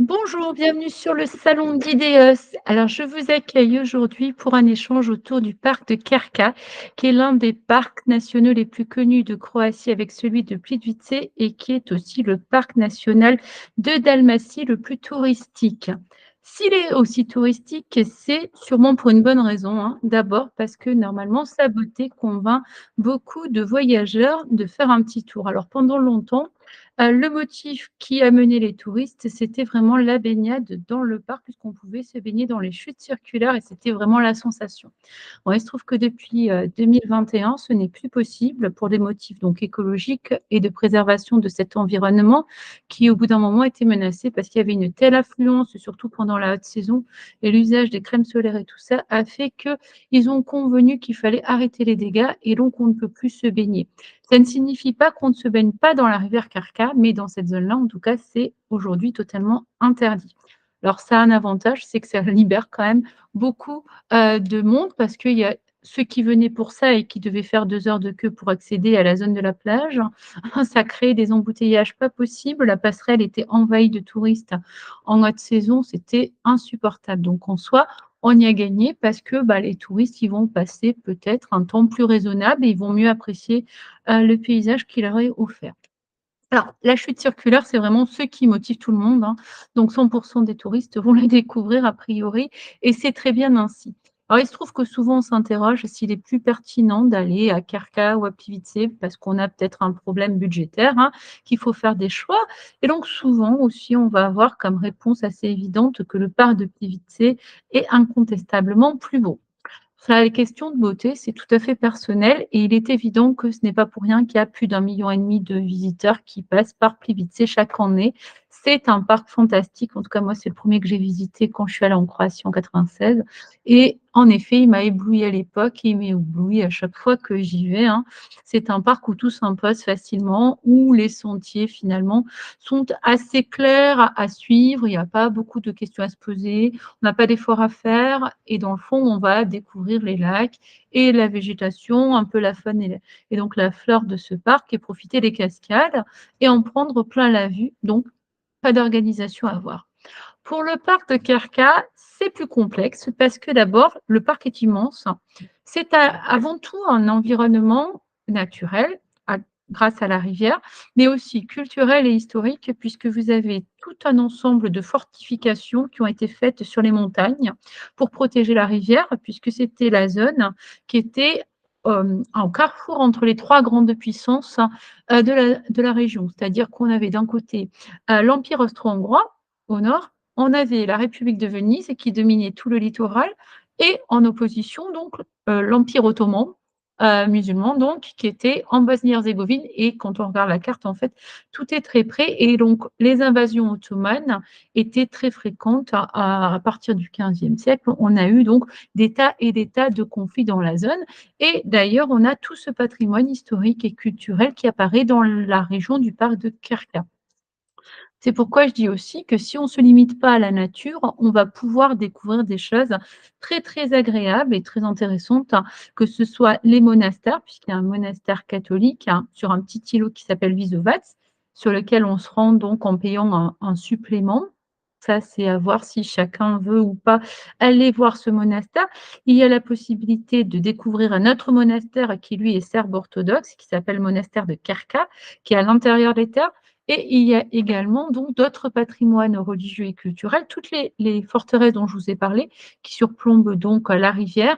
Bonjour, bienvenue sur le salon d'IDEOS. Alors, je vous accueille aujourd'hui pour un échange autour du parc de Krka, qui est l'un des parcs nationaux les plus connus de Croatie avec celui de Plitvice et qui est aussi le parc national de Dalmatie le plus touristique. S'il est aussi touristique, c'est sûrement pour une bonne raison, hein. D'abord parce que normalement, sa beauté convainc beaucoup de voyageurs de faire un petit tour. Alors, pendant longtemps, le motif qui amenait les touristes, c'était vraiment la baignade dans le parc puisqu'on pouvait se baigner dans les chutes circulaires et c'était vraiment la sensation. Bon, il se trouve que depuis, 2021, ce n'est plus possible pour des motifs donc écologiques et de préservation de cet environnement qui, au bout d'un moment, était menacé parce qu'il y avait une telle affluence, surtout pendant la haute saison et l'usage des crèmes solaires et tout ça a fait qu'ils ont convenu qu'il fallait arrêter les dégâts et donc on ne peut plus se baigner. Ça ne signifie pas qu'on ne se baigne pas dans la rivière Karka, mais dans cette zone-là, en tout cas, c'est aujourd'hui totalement interdit. Alors ça a un avantage, c'est que ça libère quand même beaucoup, de monde parce qu'il y a ceux qui venaient pour ça et qui devaient faire 2 heures de queue pour accéder à la zone de la plage. Ça créait des embouteillages pas possibles. La passerelle était envahie de touristes en haute saison, c'était insupportable. Donc en soi, on y a gagné parce que, bah, les touristes, ils vont passer peut-être un temps plus raisonnable et ils vont mieux apprécier, le paysage qui leur est offert. Alors, la chute circulaire, c'est vraiment ce qui motive tout le monde, hein. Donc 100 des touristes vont le découvrir a priori et c'est très bien ainsi. Alors il se trouve que souvent on s'interroge s'il est plus pertinent d'aller à Kerka ou à Plivice parce qu'on a peut-être un problème budgétaire, hein, qu'il faut faire des choix et donc souvent aussi on va avoir comme réponse assez évidente que le parc de Plivice est incontestablement plus beau. Ça, les questions de beauté, c'est tout à fait personnel et il est évident que ce n'est pas pour rien qu'il y a plus d'1,5 million de visiteurs qui passent par Plivice chaque année. C'est un parc fantastique. En tout cas, moi, c'est le premier que j'ai visité quand je suis allée en Croatie en 96 et en effet, il m'a ébloui à l'époque et il m'éblouit à chaque fois que j'y vais, hein. C'est un parc où tout s'impose facilement, où les sentiers, finalement, sont assez clairs à suivre. Il n'y a pas beaucoup de questions à se poser. On n'a pas d'effort à faire et dans le fond, on va découvrir les lacs et la végétation, un peu la faune et donc la flore de ce parc et profiter des cascades et en prendre plein la vue, donc pas d'organisation à avoir. Pour le parc de Kerka, c'est plus complexe parce que d'abord, le parc est immense. C'est avant tout un environnement naturel à grâce à la rivière, mais aussi culturel et historique puisque vous avez tout un ensemble de fortifications qui ont été faites sur les montagnes pour protéger la rivière puisque c'était la zone qui était, en carrefour entre les 3 grandes puissances, de la région. C'est-à-dire qu'on avait d'un côté, l'Empire austro-hongrois au nord, on avait la République de Venise qui dominait tout le littoral et en opposition donc, l'Empire ottoman, musulman donc, qui était en Bosnie-Herzégovine et quand on regarde la carte, en fait, tout est très près et donc les invasions ottomanes étaient très fréquentes à partir du XVe siècle. On a eu donc des tas et des tas de conflits dans la zone et d'ailleurs, on a tout ce patrimoine historique et culturel qui apparaît dans la région du parc de Krka. C'est pourquoi je dis aussi que si on ne se limite pas à la nature, on va pouvoir découvrir des choses très, très agréables et très intéressantes, hein, que ce soit les monastères, puisqu'il y a un monastère catholique, hein, sur un petit îlot qui s'appelle Vizovac, sur lequel on se rend donc en payant un supplément. Ça, c'est à voir si chacun veut ou pas aller voir ce monastère. Il y a la possibilité de découvrir un autre monastère qui, lui, est serbe orthodoxe, qui s'appelle le monastère de Kerka, qui est à l'intérieur des terres. Et il y a également donc d'autres patrimoines religieux et culturels, toutes les forteresses dont je vous ai parlé, qui surplombent donc la rivière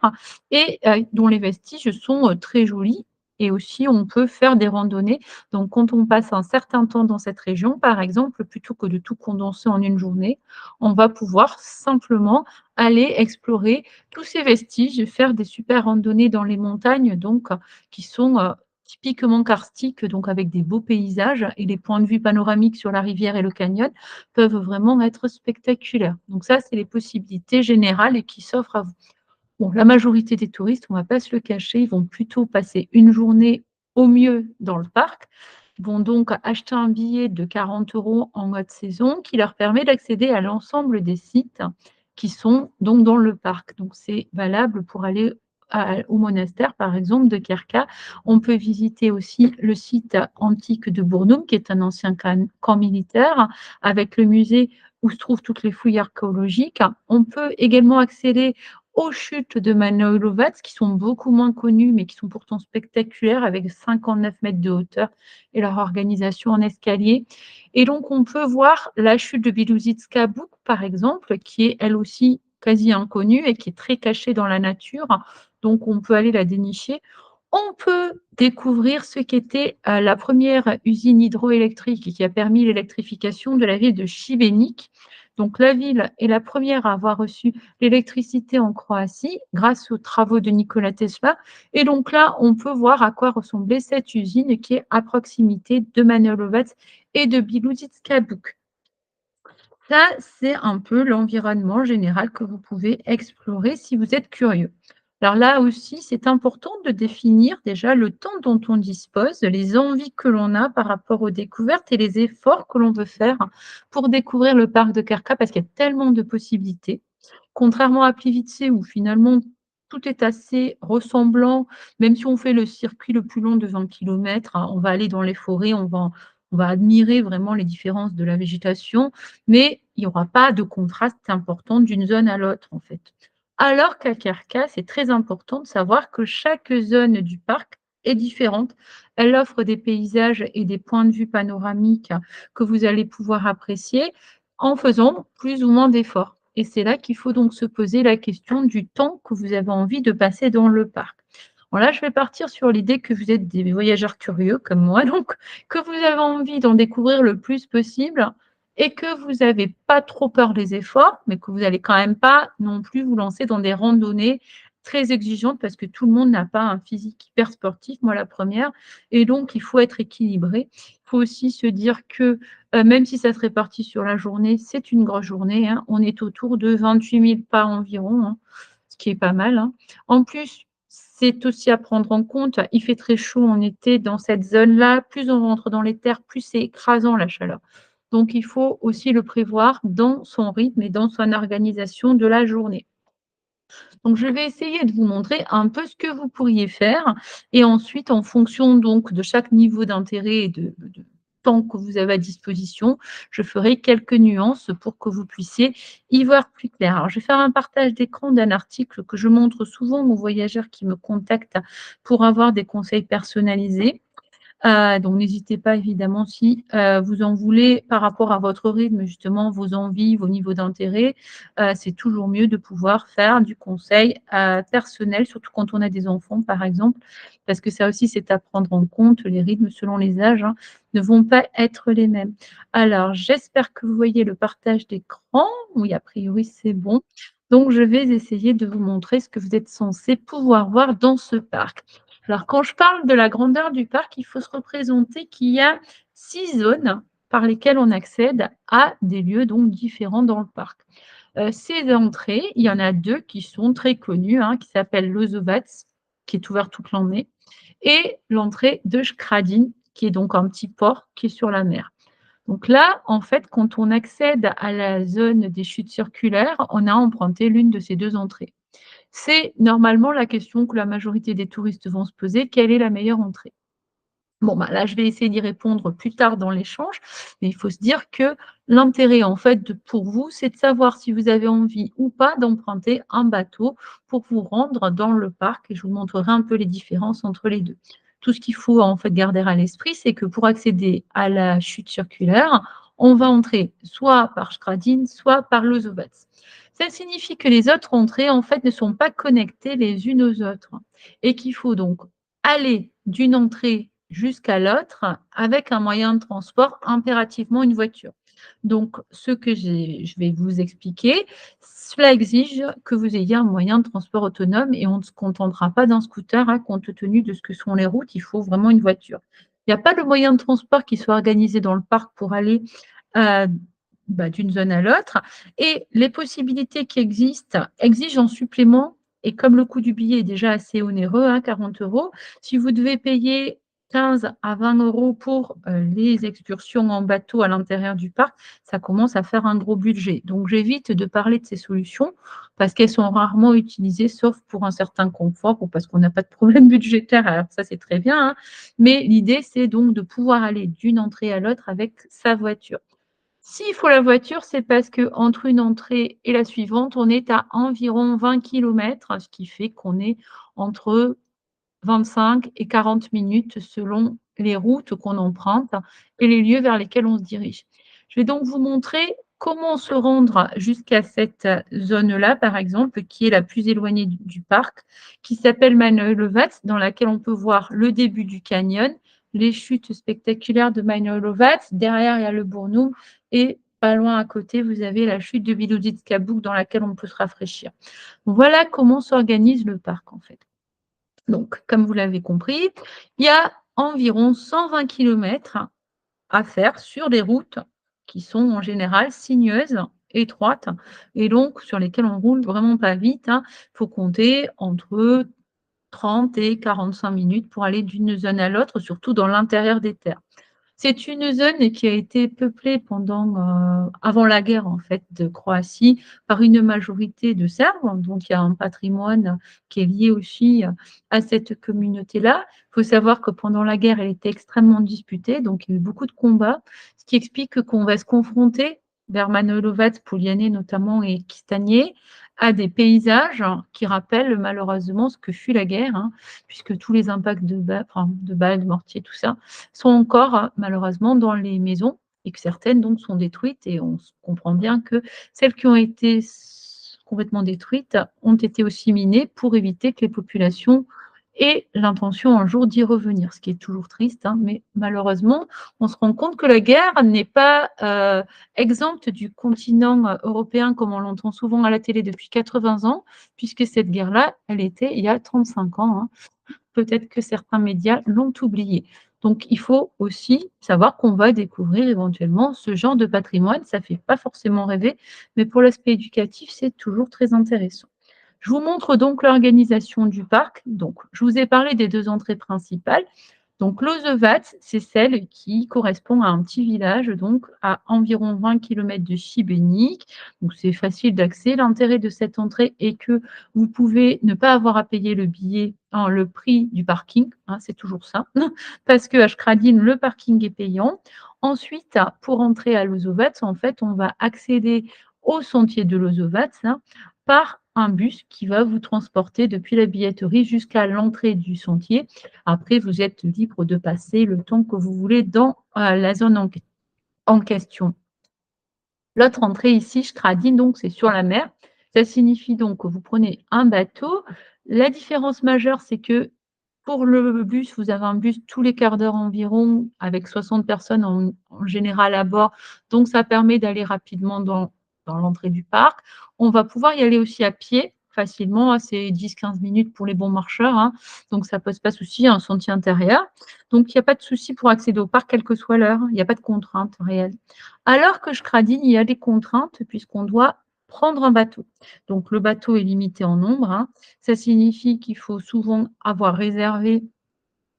et dont les vestiges sont, très jolis et aussi on peut faire des randonnées. Donc quand on passe un certain temps dans cette région, par exemple, plutôt que de tout condenser en une journée, on va pouvoir simplement aller explorer tous ces vestiges et faire des super randonnées dans les montagnes donc qui sont, typiquement karstiques, donc avec des beaux paysages et les points de vue panoramiques sur la rivière et le canyon peuvent vraiment être spectaculaires. Donc ça, c'est les possibilités générales et qui s'offrent à vous. Bon, la majorité des touristes, on ne va pas se le cacher, ils vont plutôt passer une journée au mieux dans le parc. Ils vont donc acheter un billet de 40 € en haute saison qui leur permet d'accéder à l'ensemble des sites qui sont donc dans le parc. Donc c'est valable pour aller au monastère, par exemple, de Kerka. On peut visiter aussi le site antique de Bournoum, qui est un ancien camp militaire, avec le musée où se trouvent toutes les fouilles archéologiques. On peut également accéder aux chutes de Manojlovac, qui sont beaucoup moins connues, mais qui sont pourtant spectaculaires, avec 59 mètres de hauteur et leur organisation en escalier. Et donc, on peut voir la chute de Bilouzitska Bouk, par exemple, qui est elle aussi quasi inconnue et qui est très cachée dans la nature. Donc, on peut aller la dénicher. On peut découvrir ce qu'était la première usine hydroélectrique qui a permis l'électrification de la ville de Šibenik. Donc, la ville est la première à avoir reçu l'électricité en Croatie grâce aux travaux de Nikola Tesla. Et donc là, on peut voir à quoi ressemblait cette usine qui est à proximité de Manojlovac et de Bilouzitska Bouk. Ça, c'est un peu l'environnement général que vous pouvez explorer si vous êtes curieux. Alors là aussi, c'est important de définir déjà le temps dont on dispose, les envies que l'on a par rapport aux découvertes et les efforts que l'on veut faire pour découvrir le parc de Kerka parce qu'il y a tellement de possibilités. Contrairement à Plivice où finalement tout est assez ressemblant, même si on fait le circuit le plus long de 20 kilomètres, on va aller dans les forêts, on va admirer vraiment les différences de la végétation, mais il n'y aura pas de contraste important d'une zone à l'autre en fait. Alors qu'à Kerka, c'est très important de savoir que chaque zone du parc est différente. Elle offre des paysages et des points de vue panoramiques que vous allez pouvoir apprécier en faisant plus ou moins d'efforts. Et c'est là qu'il faut donc se poser la question du temps que vous avez envie de passer dans le parc. Bon là, je vais partir sur l'idée que vous êtes des voyageurs curieux comme moi, donc que vous avez envie d'en découvrir le plus possible et que vous n'avez pas trop peur des efforts, mais que vous n'allez quand même pas non plus vous lancer dans des randonnées très exigeantes parce que tout le monde n'a pas un physique hyper sportif, moi la première, et donc il faut être équilibré. Il faut aussi se dire que même si ça se répartit sur la journée, c'est une grosse journée, hein. On est autour de 28 000 pas environ, hein, ce qui est pas mal, hein. En plus, c'est aussi à prendre en compte, il fait très chaud en été dans cette zone-là. Plus on rentre dans les terres, plus c'est écrasant la chaleur. Donc il faut aussi le prévoir dans son rythme et dans son organisation de la journée. Donc, je vais essayer de vous montrer un peu ce que vous pourriez faire et ensuite, en fonction donc de chaque niveau d'intérêt et de temps que vous avez à disposition, je ferai quelques nuances pour que vous puissiez y voir plus clair. Alors, je vais faire un partage d'écran d'un article que je montre souvent aux voyageurs qui me contactent pour avoir des conseils personnalisés. Donc n'hésitez pas évidemment si, vous en voulez par rapport à votre rythme, justement, vos envies, vos niveaux d'intérêt, c'est toujours mieux de pouvoir faire du conseil, personnel, surtout quand on a des enfants, par exemple, parce que ça aussi, c'est à prendre en compte. Les rythmes selon les âges, hein, ne vont pas être les mêmes. Alors, j'espère que vous voyez le partage d'écran. Oui, a priori, c'est bon. Donc je vais essayer de vous montrer ce que vous êtes censés pouvoir voir dans ce parc. Alors, quand je parle de la grandeur du parc, il faut se représenter qu'il y a 6 zones par lesquelles on accède à des lieux donc différents dans le parc. Ces entrées, il y en a 2 qui sont très connues, hein, qui s'appellent l'Ozovac, qui est ouvert toute l'année, et l'entrée de Skradin, qui est donc un petit port qui est sur la mer. Donc là, en fait, quand on accède à la zone des chutes circulaires, on a emprunté l'une de ces 2 entrées. C'est normalement la question que la majorité des touristes vont se poser: quelle est la meilleure entrée? Bon, bah, là, je vais essayer d'y répondre plus tard dans l'échange, mais il faut se dire que l'intérêt, en fait, pour vous, c'est de savoir si vous avez envie ou pas d'emprunter un bateau pour vous rendre dans le parc et je vous montrerai un peu les différences entre les 2. Tout ce qu'il faut, en fait, garder à l'esprit, c'est que pour accéder à la chute circulaire, on va entrer soit par Skradin, soit par Lozovac. Ça signifie que les autres entrées, en fait, ne sont pas connectées les unes aux autres et qu'il faut donc aller d'une entrée jusqu'à l'autre avec un moyen de transport, impérativement une voiture. Donc ce que je vais vous expliquer, cela exige que vous ayez un moyen de transport autonome et on ne se contentera pas d'un scooter, hein, compte tenu de ce que sont les routes, il faut vraiment une voiture. Il n'y a pas de moyen de transport qui soit organisé dans le parc pour aller, heu, d'une zone à l'autre et les possibilités qui existent exigent en supplément et comme le coût du billet est déjà assez onéreux, hein, 40 €, si vous devez payer 15 à 20 € pour, les excursions en bateau à l'intérieur du parc, ça commence à faire un gros budget. Donc j'évite de parler de ces solutions parce qu'elles sont rarement utilisées sauf pour un certain confort ou parce qu'on n'a pas de problème budgétaire, alors ça c'est très bien, hein, mais l'idée c'est donc de pouvoir aller d'une entrée à l'autre avec sa voiture. S'il faut la voiture, c'est parce qu'entre une entrée et la suivante, on est à environ 20 kilomètres, ce qui fait qu'on est entre 25 et 40 minutes selon les routes qu'on emprunte et les lieux vers lesquels on se dirige. Je vais donc vous montrer comment se rendre jusqu'à cette zone-là, par exemple, qui est la plus éloignée du parc, qui s'appelle Maneulovac, dans laquelle on peut voir le début du canyon, les chutes spectaculaires de Maneulovac. Derrière, il y a le Bournoum et pas loin à côté, vous avez la chute de Biloujitska Buk dans laquelle on peut se rafraîchir. Voilà comment s'organise le parc, en fait. Donc, comme vous l'avez compris, il y a environ 120 kilomètres à faire sur des routes qui sont en général sinueuses, étroites et donc sur lesquelles on roule vraiment pas vite, hein. Il faut compter entre 30 et 45 minutes pour aller d'une zone à l'autre, surtout dans l'intérieur des terres. C'est une zone qui a été peuplée pendant, avant la guerre en fait de Croatie par une majorité de Serbes, donc il y a un patrimoine qui est lié aussi à cette communauté-là. Il faut savoir que pendant la guerre, elle était extrêmement disputée, donc il y a eu beaucoup de combats, ce qui explique qu'on va se confronter vers Manojlovac, Polianai notamment et Kistanje, à des paysages qui rappellent malheureusement ce que fut la guerre, hein, puisque tous les impacts de balles, de mortiers, tout ça, sont encore malheureusement dans les maisons et que certaines donc sont détruites et on comprend bien que celles qui ont été complètement détruites ont été aussi minées pour éviter que les populations aient l'intention un jour d'y revenir, ce qui est toujours triste, hein, mais malheureusement, on se rend compte que la guerre n'est pas exempte du continent européen comme on l'entend souvent à la télé depuis 80 ans, puisque cette guerre-là, elle était il y a 35 ans, hein. Peut-être que certains médias l'ont oublié. Donc, il faut aussi savoir qu'on va découvrir éventuellement ce genre de patrimoine. Ça ne fait pas forcément rêver, mais pour l'aspect éducatif, c'est toujours très intéressant. Je vous montre donc l'organisation du parc. Donc, je vous ai parlé des deux entrées principales. Donc Lozovac, c'est celle qui correspond à un petit village, donc à environ 20 kilomètres de Šibenik. Donc c'est facile d'accès. L'intérêt de cette entrée est que vous pouvez ne pas avoir à payer le billet, le prix du parking, hein, c'est toujours ça, parce qu'à Skradin, le parking est payant. Ensuite, pour entrer à Lozovac, en fait, on va accéder au sentier de Lozovac, hein, par un bus qui va vous transporter depuis la billetterie jusqu'à l'entrée du sentier. Après, vous êtes libre de passer le temps que vous voulez dans la zone en question. L'autre entrée ici, Skradin, donc c'est sur la mer. Ça signifie donc que vous prenez un bateau. La différence majeure, c'est que pour le bus, vous avez un bus tous les quarts d'heure environ, avec 60 personnes en général à bord. Donc, ça permet d'aller rapidement dans l'entrée du parc. On va pouvoir y aller aussi à pied facilement, hein, c'est 10-15 minutes pour les bons marcheurs, hein. Donc, ça ne pose pas souci, un sentier intérieur. Donc, il n'y a pas de souci pour accéder au parc, quelle que soit l'heure. Il n'y a pas de contrainte réelle. Alors que Skradin, il y a des contraintes puisqu'on doit prendre un bateau. Donc, le bateau est limité en nombre, hein. Ça signifie qu'il faut souvent avoir réservé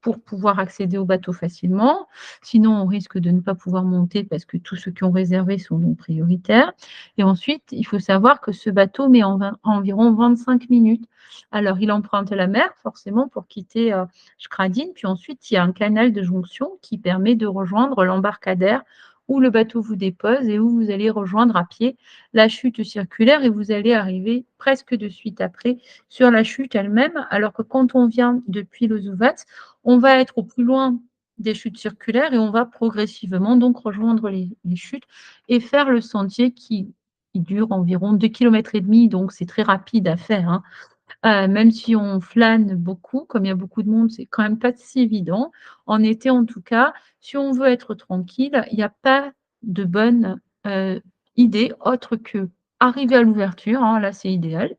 pour pouvoir accéder au bateau facilement. Sinon, on risque de ne pas pouvoir monter parce que tous ceux qui ont réservé sont non prioritaires. Et ensuite, il faut savoir que ce bateau met environ 25 minutes. Alors, il emprunte la mer, forcément, pour quitter Skradin. Puis ensuite, il y a un canal de jonction qui permet de rejoindre l'embarcadère où le bateau vous dépose et où vous allez rejoindre à pied la chute circulaire et vous allez arriver presque de suite après sur la chute elle-même, alors que quand on vient depuis Lozovac, on va être au plus loin des chutes circulaires et on va progressivement donc rejoindre les chutes et faire le sentier qui dure environ 2,5 km, donc c'est très rapide à faire, hein. Même si on flâne beaucoup, comme il y a beaucoup de monde, c'est quand même pas si évident. En été, en tout cas, si on veut être tranquille, il n'y a pas de bonne, idée autre qu'arriver à l'ouverture, hein, là, c'est idéal.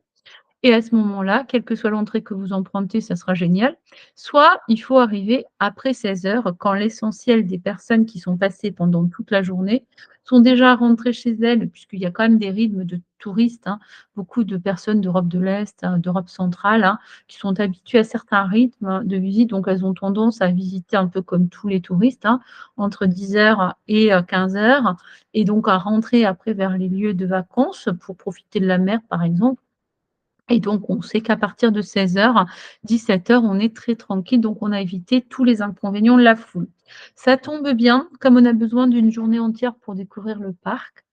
Et à ce moment-là, quelle que soit l'entrée que vous empruntez, ça sera génial. Soit il faut arriver après 16 heures, quand l'essentiel des personnes qui sont passées pendant toute la journée sont déjà rentrées chez elles, puisqu'il y a quand même des rythmes de touristes, hein. Beaucoup de personnes d'Europe de l'Est, hein, d'Europe centrale, hein, qui sont habituées à certains rythmes de visite, donc elles ont tendance à visiter un peu comme tous les touristes, hein, entre 10 heures et 15 heures, et donc à rentrer après vers les lieux de vacances pour profiter de la mer, par exemple. et donc on sait qu'à partir de 16:00-17:00, on est très tranquille, donc on a évité tous les inconvénients de la foule. Ça tombe bien, comme on a besoin d'une journée entière pour découvrir le parc,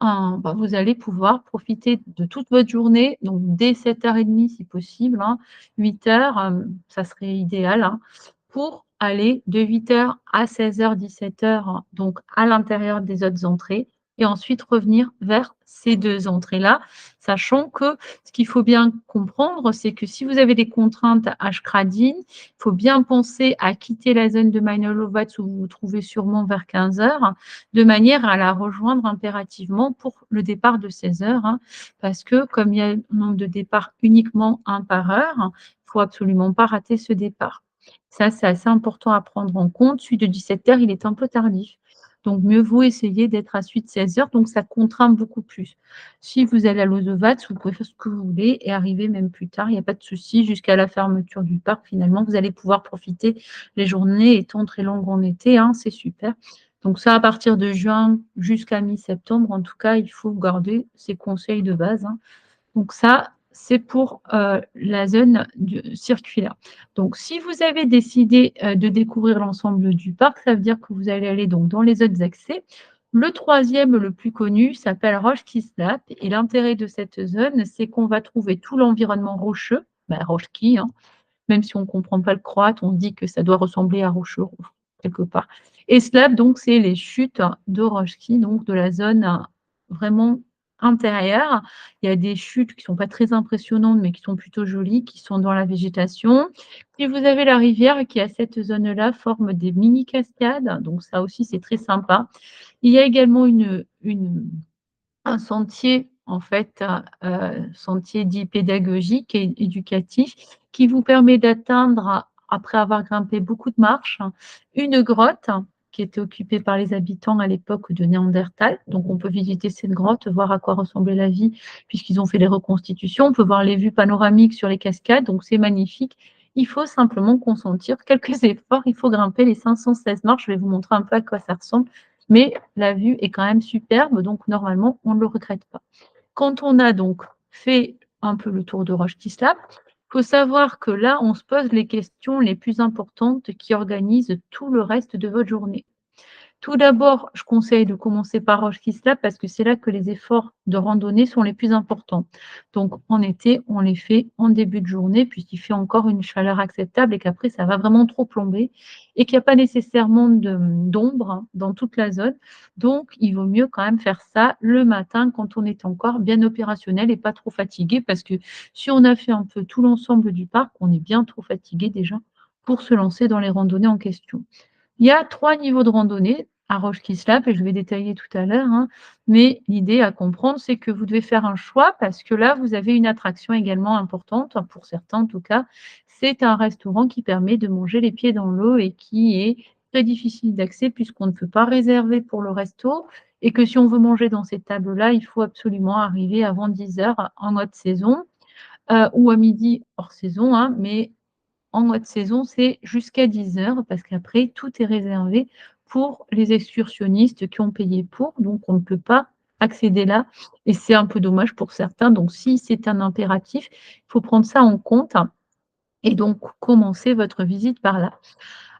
vous allez pouvoir profiter de toute votre journée, donc dès 7:30 si possible, hein, 8:00, ça serait idéal, hein, pour aller de 8:00 à 16:00-17:00, donc à l'intérieur des autres entrées et ensuite revenir vers ces 2 entrées-là. Sachant que ce qu'il faut bien comprendre, c'est que si vous avez des contraintes à Schradin, il faut bien penser à quitter la zone de Meinl-Lovatz où vous vous trouvez sûrement vers 15:00, de manière à la rejoindre impérativement pour le départ de 16:00, hein, parce que comme il y a un nombre de départs uniquement un par heure, il faut absolument pas rater ce départ. Ça, c'est assez important à prendre en compte. Celui de 17:00, il est un peu tardif. Donc mieux vaut essayer d'être à celui de 16:00, donc ça contraint beaucoup plus. Si vous allez à Lozovatz, vous pouvez faire ce que vous voulez et arriver même plus tard, il y a pas de souci, jusqu'à la fermeture du parc. Finalement, vous allez pouvoir profiter, les journées étant très longues en été, hein, c'est super. Donc ça, à partir de juin jusqu'à mi-septembre, en tout cas, il faut garder ces conseils de base, hein. Donc ça, c'est pour, la zone du circuit-là. Donc si vous avez décidé, de découvrir l'ensemble du parc, ça veut dire que vous allez aller donc dans les autres accès. Le troisième, le plus connu, s'appelle Roschkislap et l'intérêt de cette zone, c'est qu'on va trouver tout l'environnement rocheux, Roschki, hein, même si on ne comprend pas le croate, on se dit que ça doit ressembler à Rochereau, quelque part. Et Slav, donc, c'est les chutes de Rochki, donc de la zone vraiment intérieure. Il y a des chutes qui ne sont pas très impressionnantes, mais qui sont plutôt jolies, qui sont dans la végétation. Puis vous avez la rivière qui, à cette zone-là, forme des mini cascades, donc ça aussi, c'est très sympa. Il y a également un sentier, en fait, sentier dit pédagogique et éducatif, qui vous permet d'atteindre, après avoir grimpé beaucoup de marches, une grotte qui était occupée par les habitants à l'époque de Néandertal. Donc on peut visiter cette grotte, voir à quoi ressemblait la vie, puisqu'ils ont fait les reconstitutions. On peut voir les vues panoramiques sur les cascades, donc c'est magnifique. Il faut simplement consentir quelques efforts. Il faut grimper les 516 marches. Je vais vous montrer un peu à quoi ça ressemble, mais la vue est quand même superbe, donc normalement, on ne le regrette pas. Quand on a donc fait un peu le tour de Roche Kislap, il faut savoir que là, on se pose les questions les plus importantes qui organisent tout le reste de votre journée. Tout d'abord, je conseille de commencer par Roche-Kisla parce que c'est là que les efforts de randonnée sont les plus importants. Donc en été, on les fait en début de journée puisqu'il fait encore une chaleur acceptable et qu'après ça va vraiment trop plomber et qu'il n'y a pas nécessairement d'ombre, hein, dans toute la zone. Donc il vaut mieux quand même faire ça le matin quand on est encore bien opérationnel et pas trop fatigué parce que si on a fait un peu tout l'ensemble du parc, on est bien trop fatigué déjà pour se lancer dans les randonnées en question. Il y a 3 niveaux de randonnée à Roche-Kislap et je vais détailler tout à l'heure, hein, mais l'idée à comprendre, c'est que vous devez faire un choix parce que là, vous avez une attraction également importante, pour certains en tout cas. C'est un restaurant qui permet de manger les pieds dans l'eau et qui est très difficile d'accès puisqu'on ne peut pas réserver pour le resto et que si on veut manger dans ces tables-là, il faut absolument arriver avant 10:00 en haute saison, ou à midi hors saison, hein, mais en haute saison, c'est jusqu'à 10:00 parce qu'après tout est réservé pour les excursionnistes qui ont payé pour, donc on ne peut pas accéder là et c'est un peu dommage pour certains. Donc si c'est un impératif, il faut prendre ça en compte et donc commencer votre visite par là.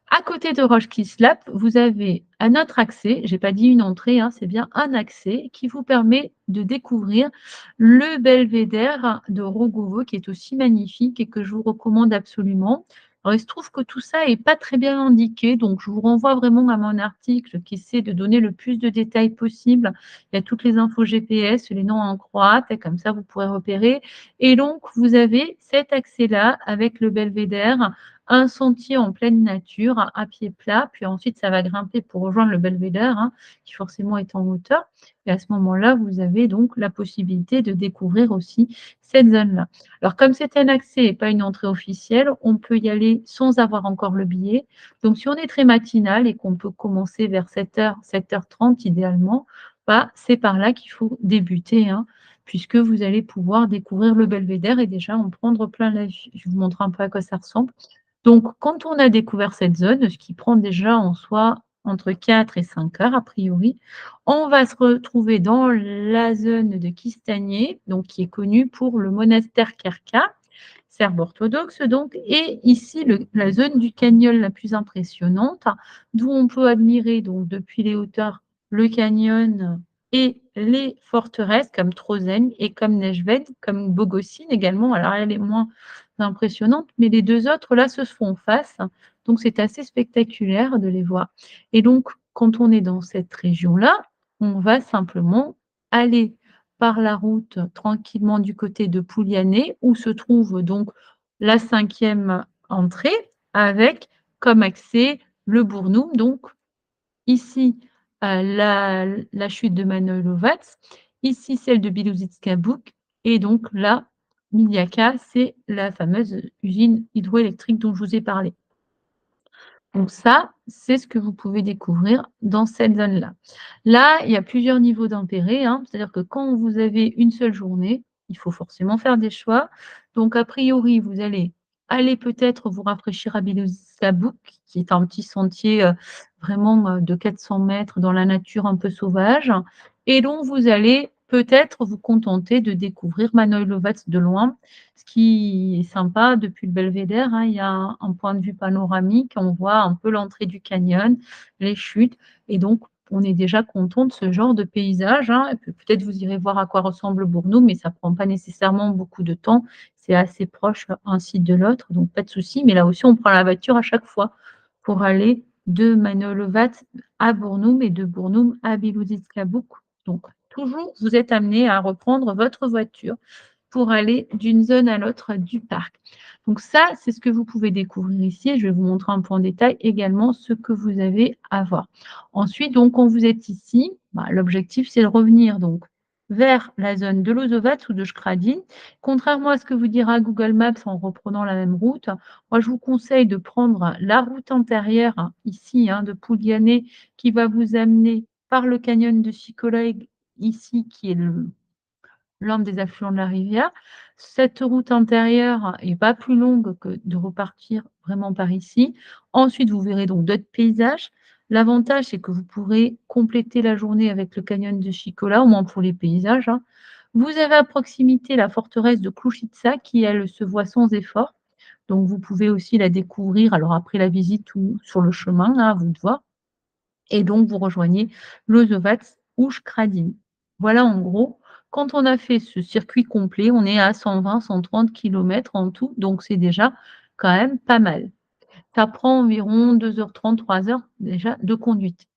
À côté de Roche Kislap, vous avez un autre accès, j'ai pas dit une entrée, hein, c'est bien un accès qui vous permet de découvrir le belvédère de Rogovo qui est aussi magnifique et que je vous recommande absolument. Alors il se trouve que tout ça est pas très bien indiqué, donc je vous renvoie vraiment à mon article qui essaie de donner le plus de détails possible. Il y a toutes les infos GPS, les noms en croate et comme ça vous pourrez repérer et donc vous avez cet accès-là avec le belvédère, un sentier en pleine nature, à pied plat, puis ensuite ça va grimper pour rejoindre le belvédère, hein, qui forcément est en hauteur. Et à ce moment-là, vous avez donc la possibilité de découvrir aussi cette zone-là. Alors comme c'est un accès et pas une entrée officielle, on peut y aller sans avoir encore le billet. Donc si on est très matinal et qu'on peut commencer vers 7:00, 7:30 idéalement, c'est par là qu'il faut débuter, hein, puisque vous allez pouvoir découvrir le belvédère et déjà en prendre plein la vue. Je vous montre un peu à quoi ça ressemble. Donc, quand on a découvert cette zone, ce qui prend déjà en soi entre 4 et 5 heures a priori. On va se retrouver dans la zone de Kistagné, donc qui est connue pour le monastère Kerka, serbe orthodoxe donc, et ici la zone du canyon la plus impressionnante, d'où on peut admirer donc depuis les hauteurs le canyon et les forteresses comme Trozen et comme Nejved, comme Bogosin également. Alors elle est moins impressionnante, mais les deux autres là se font face, donc c'est assez spectaculaire de les voir. Et donc quand on est dans cette région-là, on va simplement aller par la route tranquillement du côté de Pouliané, où se trouve donc la cinquième entrée avec comme accès le Bournoum, donc ici la chute de Manojlovac, ici celle de Bilouzitska-Bouk et donc là, Miliaka, c'est la fameuse usine hydroélectrique dont je vous ai parlé. Donc ça, c'est ce que vous pouvez découvrir dans cette zone-là. Là, il y a plusieurs niveaux d'intérêt, hein. C'est-à-dire que quand vous avez une seule journée, il faut forcément faire des choix. Donc a priori, vous allez aller peut-être vous rafraîchir à Bilouzkabouk, qui est un petit sentier, vraiment, de 400 mètres dans la nature un peu sauvage et donc vous allez peut-être vous contenter de découvrir Manojlovac de loin. Ce qui est sympa depuis le belvédère, hein, il y a un point de vue panoramique, on voit un peu l'entrée du canyon, les chutes et donc on est déjà content de ce genre de paysage, hein. Et puis peut-être vous irez voir à quoi ressemble Bournou, mais ça ne prend pas nécessairement beaucoup de temps. C'est assez proche un site de l'autre, donc pas de souci. Mais là aussi, on prend la voiture à chaque fois pour aller de Manojlovac à Bournoum et de Bournoum à Bilouzitska-Bouk. Donc toujours, vous êtes amené à reprendre votre voiture pour aller d'une zone à l'autre du parc. Donc ça, c'est ce que vous pouvez découvrir ici et je vais vous montrer un peu en détail également ce que vous avez à voir. Ensuite, donc, quand vous êtes ici, l'objectif, c'est de revenir donc vers la zone de Lozovac ou de Skradin. Contrairement à ce que vous dira Google Maps en reprenant la même route, moi, je vous conseille de prendre la route antérieure ici, hein, de Pouliané, qui va vous amener par le canyon de Chicoleg, ici, qui est l'un des affluents de la rivière. Cette route intérieure est pas plus longue que de repartir vraiment par ici. Ensuite, vous verrez donc d'autres paysages. L'avantage, c'est que vous pourrez compléter la journée avec le canyon de Chicola, au moins pour les paysages, hein. Vous avez à proximité la forteresse de Klouchitsa qui, elle, se voit sans effort. Donc, vous pouvez aussi la découvrir, alors après la visite ou sur le chemin, hein, à vous de voir. Et donc, vous rejoignez Lozovac ou Skradin. Voilà en gros. Quand on a fait ce circuit complet, on est à 120-130 km en tout, donc c'est déjà quand même pas mal. Ça prend environ 2h30, 3 heures déjà de conduite.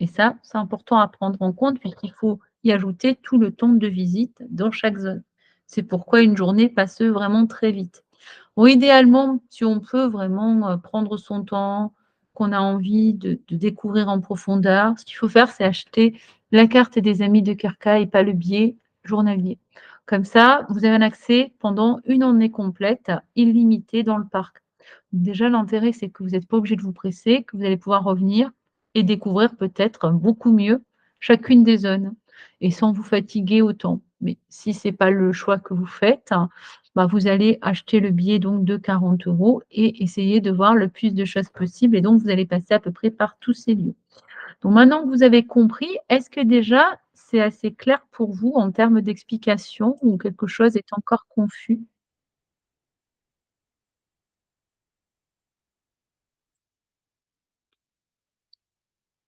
Et ça, c'est important à prendre en compte puisqu'il faut y ajouter tout le temps de visite dans chaque zone. C'est pourquoi une journée passe vraiment très vite. Bon, idéalement, si on peut vraiment prendre son temps, qu'on a envie de découvrir en profondeur, ce qu'il faut faire, c'est acheter la carte des amis de Kirka et pas le billet journalier. Comme ça, vous avez un accès pendant une année complète, illimité dans le parc. Déjà, l'intérêt, c'est que vous n'êtes pas obligé de vous presser, que vous allez pouvoir revenir et découvrir peut-être beaucoup mieux chacune des zones et sans vous fatiguer autant. Mais si ce n'est pas le choix que vous faites, vous allez acheter le billet donc de 40 € et essayer de voir le plus de choses possible et donc vous allez passer à peu près par tous ces lieux. Donc maintenant que vous avez compris, est-ce que déjà c'est assez clair pour vous en termes d'explication ou quelque chose est encore confus?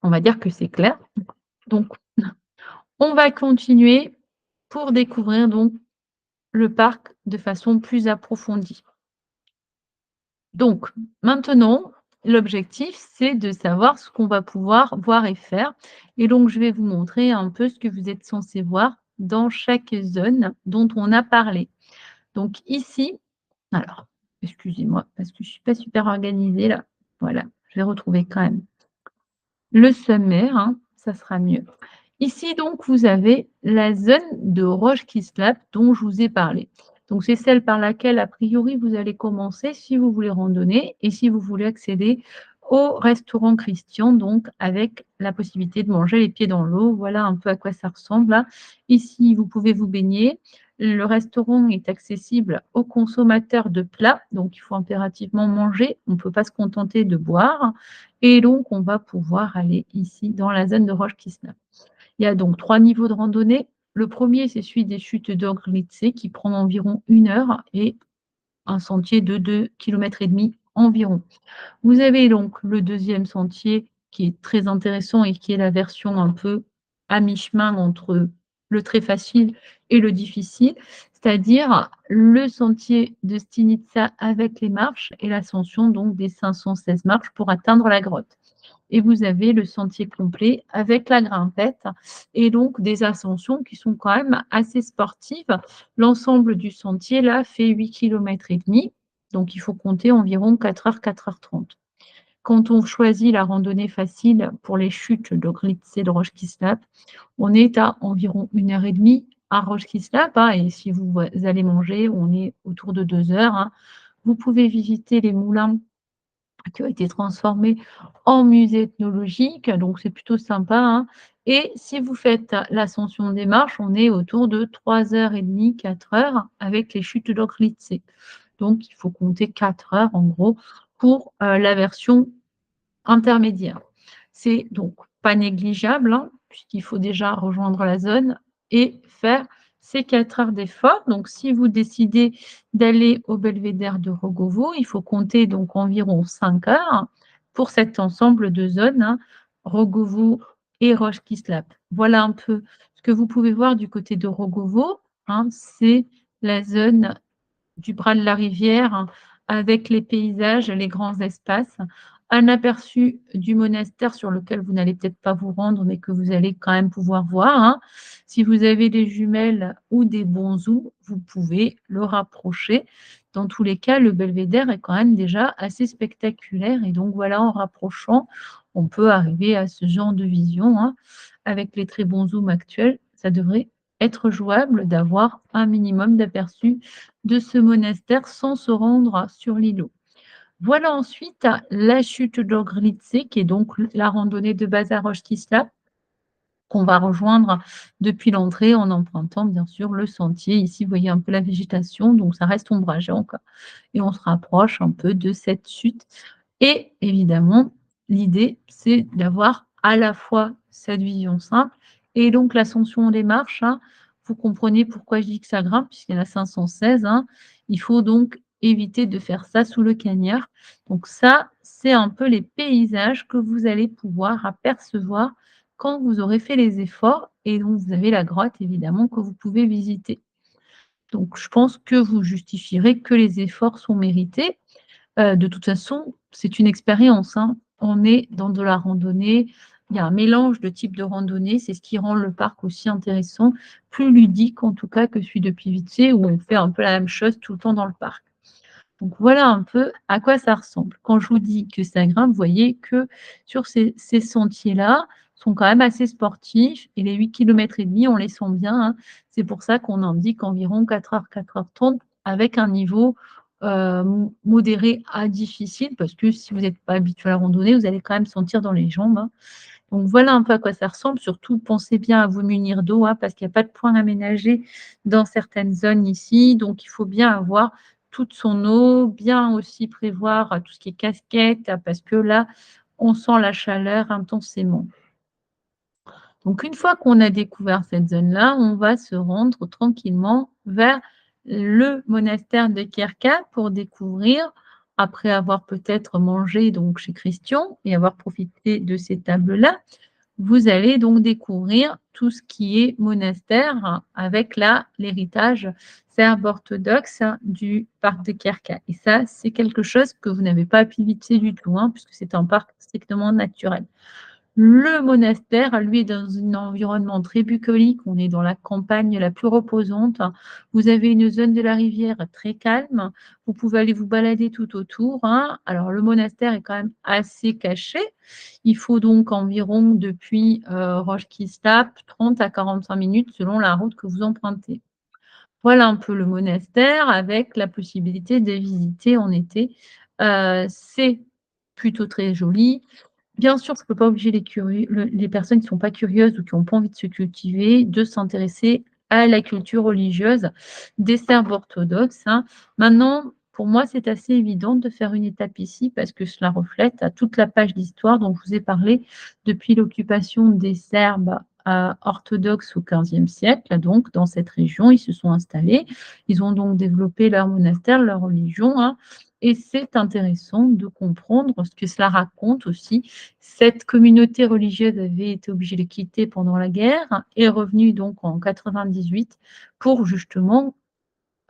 On va dire que c'est clair. Donc on va continuer pour découvrir donc le parc de façon plus approfondie. Donc maintenant, l'objectif, c'est de savoir ce qu'on va pouvoir voir et faire et donc je vais vous montrer un peu ce que vous êtes censés voir dans chaque zone dont on a parlé. Donc ici, alors excusez-moi parce que je ne suis pas super organisée là. Voilà, je vais retrouver quand même le sommaire, hein, ça sera mieux. Ici donc, vous avez la zone de Roche Kislap dont je vous ai parlé. Donc c'est celle par laquelle a priori vous allez commencer si vous voulez randonner et si vous voulez accéder au restaurant Christian, donc avec la possibilité de manger les pieds dans l'eau. Voilà un peu à quoi ça ressemble là. Ici, vous pouvez vous baigner. Le restaurant est accessible aux consommateurs de plats, donc il faut impérativement manger, on ne peut pas se contenter de boire et donc on va pouvoir aller ici dans la zone de Roche Kisna. Il y a donc 3 niveaux de randonnée. Le premier, c'est celui des chutes d'Orglitze qui prend environ 1 heure et un sentier de 2,5 km environ. Vous avez donc le deuxième sentier qui est très intéressant et qui est la version un peu à mi-chemin entre le très facile et le difficile, c'est-à-dire le sentier de Stinica avec les marches et l'ascension donc des 516 marches pour atteindre la grotte. Et vous avez le sentier complet avec la grimpette et donc des ascensions qui sont quand même assez sportives. L'ensemble du sentier là fait 8,5 km, donc il faut compter environ 4 heures, 4 h 30. Quand on choisit la randonnée facile pour les chutes de Glitz et de Roche Kislap, on est à environ 1 heure et demie à Roche Kislap, hein, et si vous allez manger, on est autour de 2 heures, hein. Vous pouvez visiter les moulins qui ont été transformés en musée ethnologique, donc c'est plutôt sympa, hein. Et si vous faites l'ascension des marches, on est autour de 3 heures et demie, 4 heures avec les chutes d'Oglitz. Donc il faut compter 4 heures en gros pour, la version intermédiaire. C'est donc pas négligeable, hein, puisqu'il faut déjà rejoindre la zone et faire ces 4 heures d'effort. Donc si vous décidez d'aller au belvédère de Rogovo, il faut compter donc environ 5 heures pour cet ensemble de zones, hein, Rogovo et Roche Kislap. Voilà un peu ce que vous pouvez voir du côté de Rogovo, hein, c'est la zone du bras de la rivière, hein, avec les paysages, les grands espaces, un aperçu du monastère sur lequel vous n'allez peut-être pas vous rendre, mais que vous allez quand même pouvoir voir, hein. Si vous avez des jumelles ou des bons zooms, vous pouvez le rapprocher. Dans tous les cas, le belvédère est quand même déjà assez spectaculaire et donc voilà, en rapprochant, on peut arriver à ce genre de vision, hein. Avec les très bons zooms actuels, ça devrait être jouable d'avoir un minimum d'aperçu de ce monastère sans se rendre sur l'îlot. Voilà ensuite la chute d'Orglitze, qui est donc la randonnée de base à Roche-Kisla, qu'on va rejoindre depuis l'entrée en empruntant bien sûr le sentier. Ici, vous voyez un peu la végétation, donc ça reste ombragé encore et on se rapproche un peu de cette chute. Et évidemment, l'idée, c'est d'avoir à la fois cette vision simple et donc l'ascension des marches, hein. Vous comprenez pourquoi je dis que ça grimpe, puisqu'il y en a 516, hein. Il faut donc éviter de faire ça sous le cagnard. Donc ça, c'est un peu les paysages que vous allez pouvoir apercevoir quand vous aurez fait les efforts et donc vous avez la grotte évidemment que vous pouvez visiter. Donc je pense que vous justifierez que les efforts sont mérités. De toute façon, c'est une expérience, hein. On est dans de la randonnée, il y a un mélange de types de randonnée, c'est ce qui rend le parc aussi intéressant, plus ludique en tout cas que celui de Plivice où on fait un peu la même chose tout le temps dans le parc. Donc voilà un peu à quoi ça ressemble. Quand je vous dis que ça grimpe, vous voyez que sur ces sentiers-là sont quand même assez sportifs et les 8,5 km, on les sent bien, hein. C'est pour ça qu'on indique environ 4 heures, 4 heures 30 avec un niveau, modéré à difficile parce que si vous n'êtes pas habitué à la randonnée, vous allez quand même sentir dans les jambes, hein. Donc voilà un peu à quoi ça ressemble. Surtout, pensez bien à vous munir d'eau, hein, parce qu'il n'y a pas de point aménagé dans certaines zones ici. Donc il faut bien avoir toute son eau, bien aussi prévoir tout ce qui est casquette, parce que là, on sent la chaleur intensément. Donc une fois qu'on a découvert cette zone-là, on va se rendre tranquillement vers le monastère de Kirka pour découvrir, après avoir peut-être mangé donc chez Christian et avoir profité de ces tables-là, vous allez donc découvrir tout ce qui est monastère avec là l'héritage serbe orthodoxe du parc de Kirka. Et ça, c'est quelque chose que vous n'avez pas à Plivice du tout, hein, puisque c'est un parc strictement naturel. Le monastère, lui, est dans un environnement très bucolique. On est dans la campagne la plus reposante. Vous avez une zone de la rivière très calme. Vous pouvez aller vous balader tout autour, hein. Alors, le monastère est quand même assez caché. Il faut donc environ depuis Roche Kistap 30 à 45 minutes selon la route que vous empruntez. Voilà un peu le monastère avec la possibilité de visiter en été. C'est plutôt très joli. Bien sûr, je ne peux pas obliger les personnes qui ne sont pas curieuses ou qui n'ont pas envie de se cultiver, de s'intéresser à la culture religieuse des Serbes orthodoxes, hein. Maintenant, pour moi, c'est assez évident de faire une étape ici parce que cela reflète à toute la page d'histoire dont je vous ai parlé depuis l'occupation des Serbes, orthodoxes au XVe siècle. Donc dans cette région, ils se sont installés. Ils ont donc développé leur monastère, leur religion, hein, et c'est intéressant de comprendre ce que cela raconte aussi. Cette communauté religieuse avait été obligée de quitter pendant la guerre et est revenue donc en 98 pour justement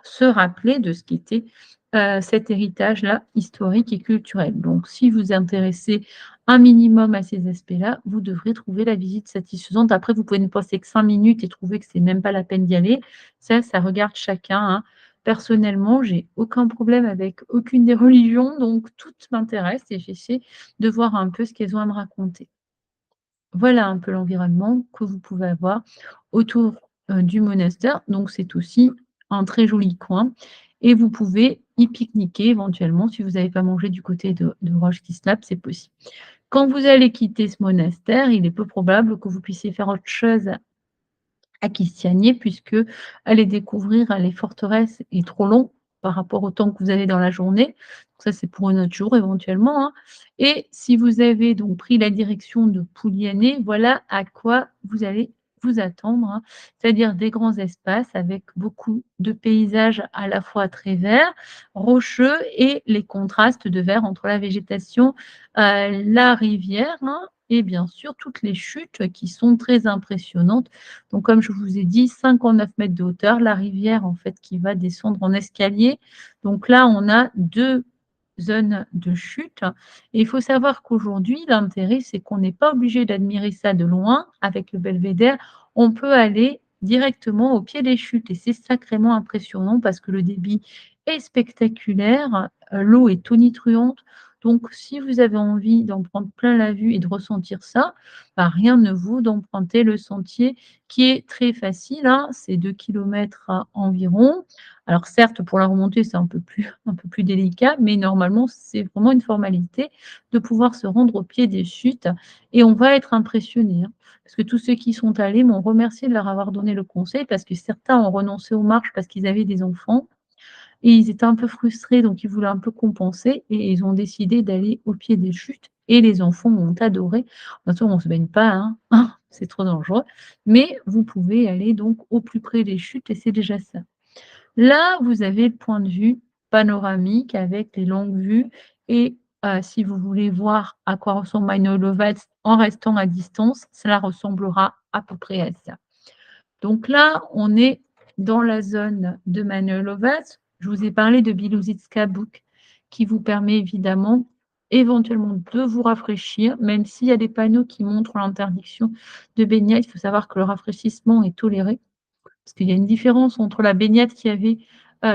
se rappeler de ce qu'était, cet héritage-là historique et culturel. Donc si vous intéressez un minimum à ces aspects-là, vous devrez trouver la visite satisfaisante. Après, vous pouvez ne passer que 5 minutes et trouver que c'est même pas la peine d'y aller. Ça regarde chacun, hein. Personnellement, j'ai aucun problème avec aucune des religions, donc toutes m'intéressent et j'essaie de voir un peu ce qu'elles ont à me raconter. Voilà un peu l'environnement que vous pouvez avoir autour, du monastère. Donc c'est aussi un très joli coin et vous pouvez y pique-niquer éventuellement si vous n'avez pas mangé du côté de Roche Kislope, c'est possible. Quand vous allez quitter ce monastère, il est peu probable que vous puissiez faire autre chose à Kistianier puisque aller découvrir les forteresses est trop long par rapport au temps que vous avez dans la journée. Ça, c'est pour un autre jour éventuellement, hein, et si vous avez donc pris la direction de Pouliané, voilà à quoi vous allez vous attendre, hein. C'est-à-dire des grands espaces avec beaucoup de paysages à la fois très verts, rocheux et les contrastes de vert entre la végétation, la rivière, hein, et bien sûr toutes les chutes qui sont très impressionnantes. Donc comme je vous ai dit, 59 mètres de hauteur, la rivière en fait qui va descendre en escalier. Donc là, on a 2 zones de chute et il faut savoir qu'aujourd'hui, l'intérêt, c'est qu'on n'est pas obligé d'admirer ça de loin avec le belvédère. On peut aller directement au pied des chutes et c'est sacrément impressionnant parce que le débit est spectaculaire, l'eau est tonitruante. Donc si vous avez envie d'en prendre plein la vue et de ressentir ça, bah, rien ne vaut d'emprunter le sentier qui est très facile, hein, c'est 2 kilomètres environ. Alors certes, pour la remontée, c'est un peu plus délicat, mais normalement, c'est vraiment une formalité de pouvoir se rendre au pied des chutes et on va être impressionné, hein. Parce que tous ceux qui sont allés m'ont remercié de leur avoir donné le conseil parce que certains ont renoncé aux marches parce qu'ils avaient des enfants et ils étaient un peu frustrés, donc ils voulaient un peu compenser et ils ont décidé d'aller au pied des chutes et les enfants ont adoré. Bien sûr, on ne se baigne pas, hein, c'est trop dangereux, mais vous pouvez aller donc au plus près des chutes et c'est déjà ça. Là, vous avez le point de vue panoramique avec les longues vues et si vous voulez voir à quoi ressemble Majnolovac en restant à distance, cela ressemblera à peu près à ça. Donc là, on est dans la zone de Manojlovac. Je vous ai parlé de Bilouzitska Buk qui vous permet évidemment, éventuellement, de vous rafraîchir, même s'il y a des panneaux qui montrent l'interdiction de baignade. Il faut savoir que le rafraîchissement est toléré. Parce qu'il y a une différence entre la baignade qu'il y avait,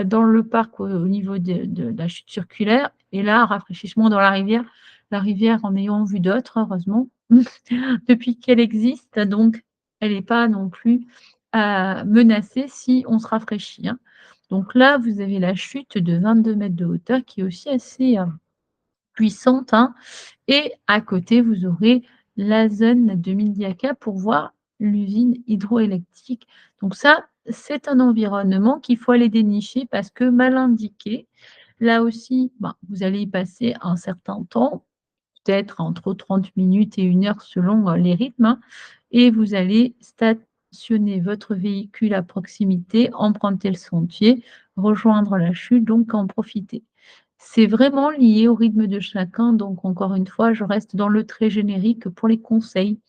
dans le parc au niveau de la chute circulaire et là, un rafraîchissement dans la rivière. La rivière en ayant vu d'autres, heureusement, depuis qu'elle existe, donc elle n'est pas non plus, menacée si on se rafraîchit, hein. Donc là, vous avez la chute de 22 mètres de hauteur qui est aussi assez, puissante, hein, et à côté, vous aurez la zone de Miliaka pour voir l'usine hydroélectrique. Donc ça, c'est un environnement qu'il faut aller dénicher parce que mal indiqué. Là aussi, ben, vous allez y passer un certain temps, peut-être entre 30 minutes et 1 heure selon, les rythmes, hein, et vous allez stationner votre véhicule à proximité, emprunter le sentier, rejoindre la chute, donc en profiter. C'est vraiment lié au rythme de chacun, donc encore une fois, je reste dans le très générique pour les conseils.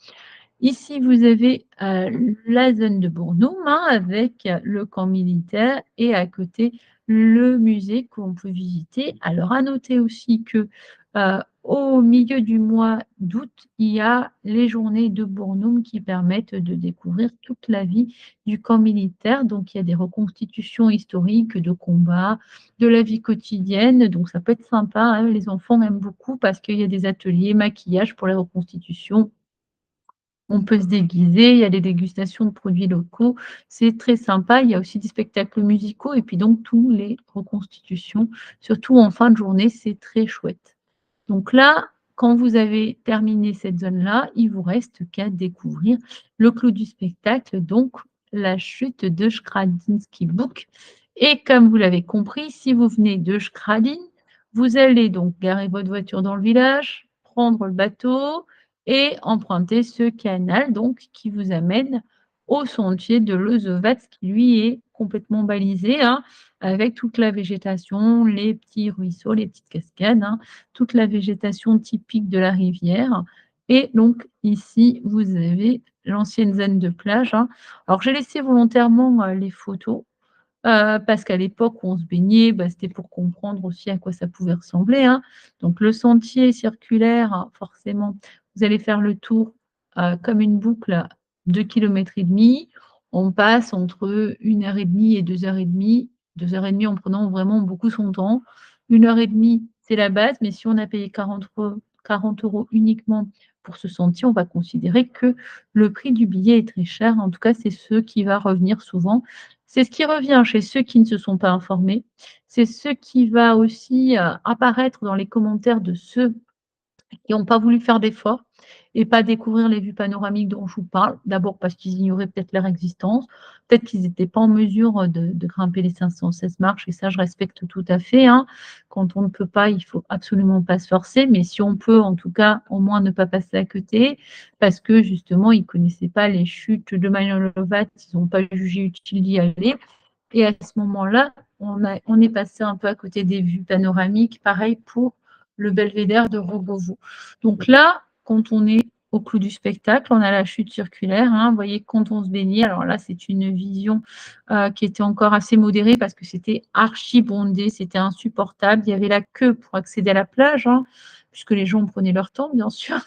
Ici, vous avez, la zone de Bournoum, hein, avec le camp militaire et à côté, le musée qu'on peut visiter. Alors à noter aussi que, au milieu du mois d'août, il y a les journées de Bournoum qui permettent de découvrir toute la vie du camp militaire. Donc il y a des reconstitutions historiques de combats, de la vie quotidienne, donc ça peut être sympa, hein. Les enfants aiment beaucoup parce qu'il y a des ateliers maquillage pour les reconstitutions, on peut se déguiser, il y a des dégustations de produits locaux, c'est très sympa. Il y a aussi des spectacles musicaux et puis donc tous les reconstitutions, surtout en fin de journée, c'est très chouette. Donc là, quand vous avez terminé cette zone-là, il vous reste qu'à découvrir le clou du spectacle, donc la chute de Skradinski Buk et comme vous l'avez compris, si vous venez de Skradin, vous allez donc garer votre voiture dans le village, prendre le bateau et emprunter ce canal donc qui vous amène au sentier de Lozovac qui lui est complètement balisé, hein, avec toute la végétation, les petits ruisseaux, les petites cascades, hein, toute la végétation typique de la rivière et donc ici, vous avez l'ancienne zone de plage, hein. Alors j'ai laissé volontairement, les photos. Parce qu'à l'époque où on se baignait, bah, c'était pour comprendre aussi à quoi ça pouvait ressembler, hein. Donc le sentier circulaire, hein, forcément, vous allez faire le tour, comme une boucle, 2,5 km. On passe entre 1 heure et demie et 2 heures et demie. 2 heures et demie en prenant vraiment beaucoup son temps. 1 heure et demie, c'est la base, mais si on a payé 40 € uniquement pour ce sentier, on va considérer que le prix du billet est très cher. En tout cas, c'est ce qui va revenir souvent. C'est ce qui revient chez ceux qui ne se sont pas informés. C'est ce qui va aussi, apparaître dans les commentaires de ceux qui n'ont pas voulu faire d'efforts et pas découvrir les vues panoramiques dont je vous parle. D'abord parce qu'ils ignoraient peut-être leur existence, peut-être qu'ils n'étaient pas en mesure de grimper les 516 marches et ça je respecte tout à fait, hein. Quand on ne peut pas, il faut absolument pas se forcer, mais si on peut, en tout cas, au moins ne pas passer à côté parce que justement ils ne connaissaient pas les chutes de Magnolia-Lovatt, ils n'ont pas jugé utile d'y aller et à ce moment-là, on est passé un peu à côté des vues panoramiques. Pareil pour le belvédère de Rogovo. Donc là, quand on est au clou du spectacle, on a la chute circulaire, hein. Vous voyez, quand on se baignait, alors là, c'est une vision qui était encore assez modérée parce que c'était archi bondé, c'était insupportable. Il y avait la queue pour accéder à la plage, hein, puisque les gens prenaient leur temps, bien sûr.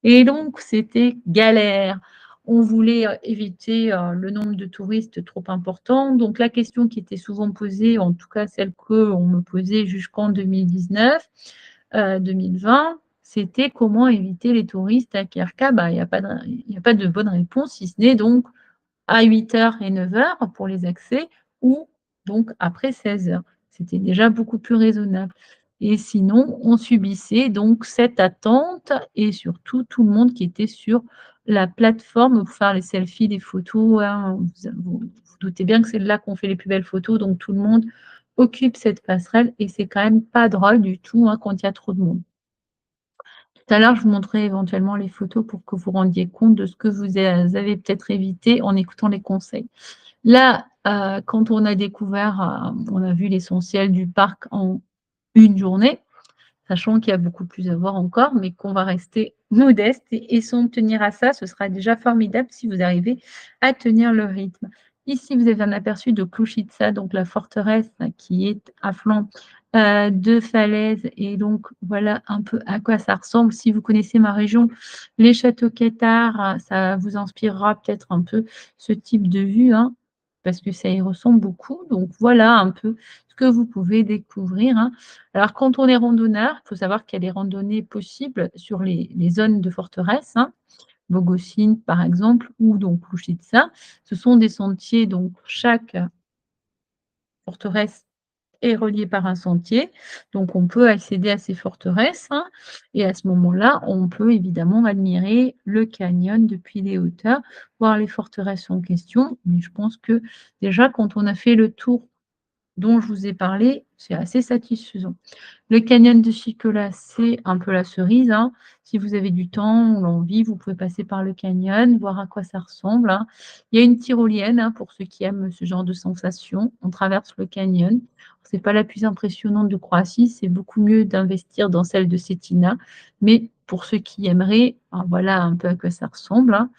Et donc, c'était galère. On voulait, éviter, le nombre de touristes trop important. Donc la question qui était souvent posée, en tout cas celle qu'on me posait jusqu'en 2019, 2020, c'était comment éviter les touristes à Kirka? Bah, il y a pas de bonne réponse, si ce n'est donc à 8 heures et 9 heures pour les accès ou donc après 16 heures. C'était déjà beaucoup plus raisonnable et sinon, on subissait donc cette attente et surtout tout le monde qui était sur la plateforme pour faire les selfies, les photos, hein. Vous doutez bien que c'est là qu'on fait les plus belles photos, donc tout le monde occupe cette passerelle et c'est quand même pas drôle du tout, hein, quand il y a trop de monde. Tout à l'heure, je vous montrais éventuellement les photos pour que vous rendiez compte de ce que vous avez peut-être évité en écoutant les conseils. Là, quand on a découvert, on a vu l'essentiel du parc en une journée, sachant qu'il y a beaucoup plus à voir encore, mais qu'on va rester modeste et essayons de tenir à ça. Ce sera déjà formidable si vous arrivez à tenir le rythme. Ici, vous avez un aperçu de Klouchitsa, donc la forteresse qui est à flanc, de falaises et donc voilà un peu à quoi ça ressemble. Si vous connaissez ma région, les châteaux cathares, ça vous inspirera peut-être un peu ce type de vue, hein, parce que ça y ressemble beaucoup. Donc voilà un peu ce que vous pouvez découvrir, hein. Alors, quand on est randonneur, il faut savoir qu'il y a des randonnées possibles sur les zones de forteresse, hein, Bogosin par exemple, ou donc Louchitsa. Ce sont des sentiers, donc chaque forteresse est reliée par un sentier. Donc, on peut accéder à ces forteresses, hein, et à ce moment-là, on peut évidemment admirer le canyon depuis les hauteurs, voir les forteresses en question. Mais je pense que déjà, quand on a fait le tour dont je vous ai parlé, c'est assez satisfaisant. Le canyon de Chicola, c'est un peu la cerise, hein. Si vous avez du temps ou l'envie, vous pouvez passer par le canyon, voir à quoi ça ressemble, hein. Il y a une tyrolienne, hein, pour ceux qui aiment ce genre de sensation. On traverse le canyon. C'est pas la plus impressionnante de Croatie, c'est beaucoup mieux d'investir dans celle de Cetina. Mais pour ceux qui aimeraient, voilà un peu à quoi ça ressemble, hein.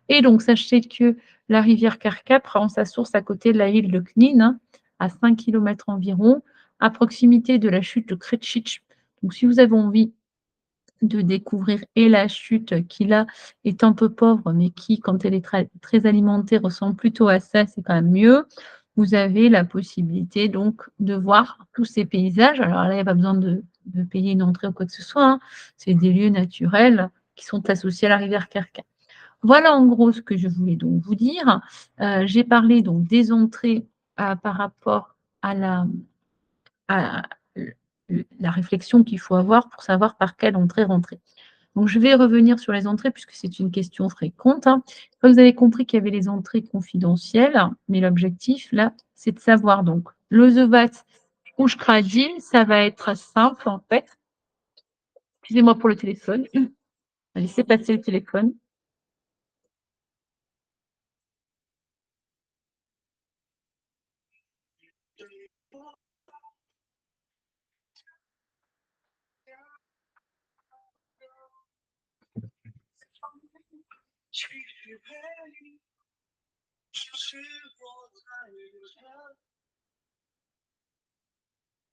Et donc, sachez que la rivière Karka prend sa source à côté de la ville de Knin, hein, à 5 kilomètres environ, à proximité de la chute de Kretschitsch. Donc, si vous avez envie de découvrir et la chute qui, là, est un peu pauvre, mais qui, quand elle est très alimentée, ressemble plutôt à ça, c'est quand même mieux. Vous avez la possibilité donc de voir tous ces paysages. Alors là, il n'y a pas besoin de payer une entrée ou quoi que ce soit, hein. C'est des lieux naturels qui sont associés à la rivière Kerka. Voilà en gros ce que je voulais donc vous dire. J'ai parlé donc des entrées, par rapport à à la réflexion qu'il faut avoir pour savoir par quelle entrée rentrer. Donc je vais revenir sur les entrées puisque c'est une question fréquente, hein. Comme vous avez compris qu'il y avait les entrées confidentielles, mais l'objectif là, c'est de savoir donc l'osevat ou Schradin, ça va être simple en fait. Excusez-moi pour le téléphone. Laissez passer le téléphone.